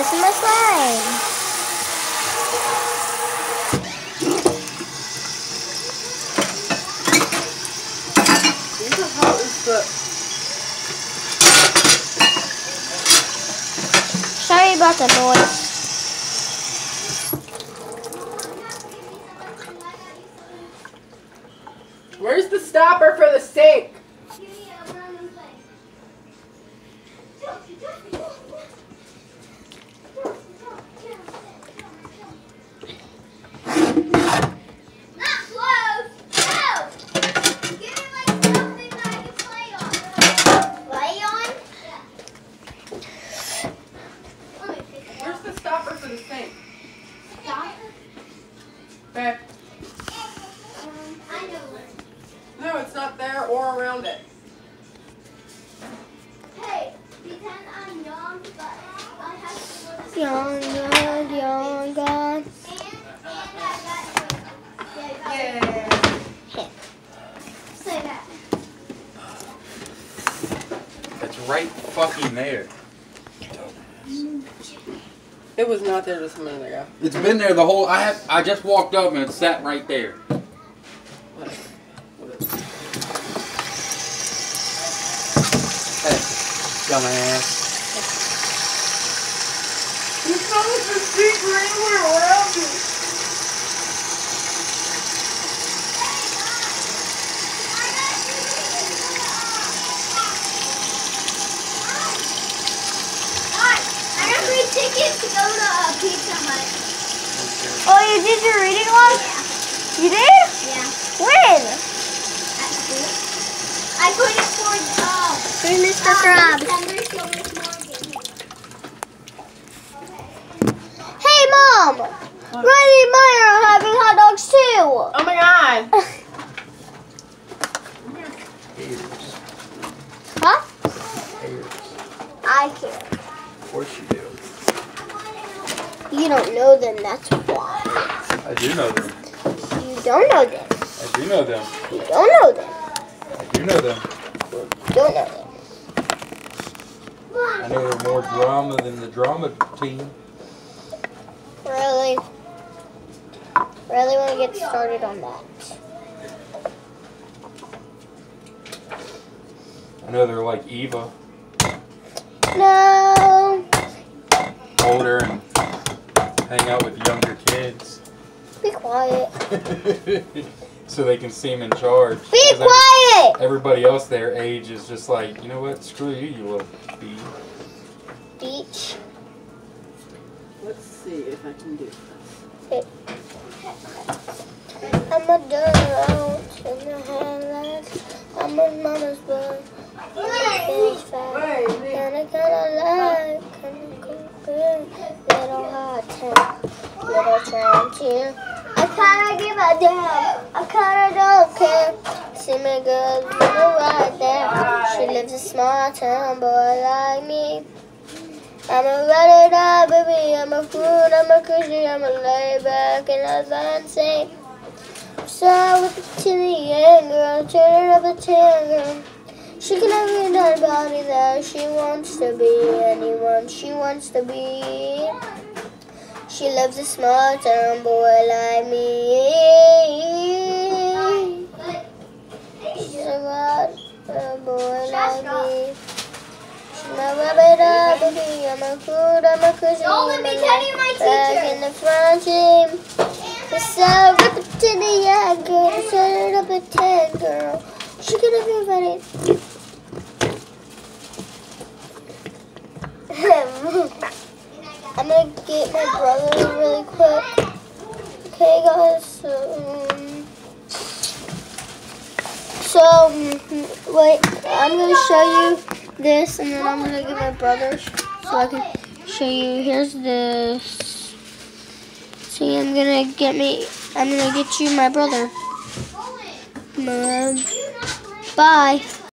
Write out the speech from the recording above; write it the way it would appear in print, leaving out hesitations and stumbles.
This is my slime. What the hell is the... Sorry about the noise. Where's the stopper for the sink? Where's the stopper for the sink? Babe. No, it's not there or around it. Hey, pretend I'm young, but I have to Young God. and I got Yeah. say that. It's right fucking there. It was not there just a minute ago. It's been there the whole. I just walked up and it sat right there. Hey, dumbass. You found the secret anywhere around you. I got 3 tickets to go to Pizza Hut. Oh, you did your reading log? You did? Yeah. When? At school. I put it for Where's Mr. Krabs? December, so Miss Morgan. Hey, Mom! Riley and Maya are having hot dogs too. Oh my god. Haters. Huh? Haters. I care. Of course you do. You don't know them, that's why. I do know them. You don't know them. I do know them. You don't know them. I do know them. You don't know them. I know they're more drama than the drama team. Really? Really want to get started on that. I know they're like Eva, No. older and hang out with younger kids. Be quiet. So they can seem in charge. Be 'Cause quiet! Everybody else their age is just like, you know what? Screw you, you little bee. Beach. Let's see if I can do this. I'm a dirt out in the headlights. I'm a mama's boy. It's fat. And I kinda like, little hot tank, little tramp too. I kinda give a damn, I kinda don't care. See me good little right there. She lives a small town boy like me. I'm a ride-or-die baby, I'm a fool, I'm a cushy, I'm a lay back and I fancy. So with the titty and girl, turn it up a 10 girl. She can have that body that she wants to be, anyone she wants to be. She loves a small town boy like me. She's a ride boy like me. She's my rub-it-up baby, I'm a food, I'm a cushion, Don't let me tell you my back teacher. in the front team. So rip it to the yeah, girl. Turn it up a 10, girl. She could have been funny. I'm gonna get my brother really quick. Okay, guys. So wait. I'm gonna show you this, and then I'm gonna get my brother so I can show you. Here's this. See, I'm gonna get you my brother. Bye.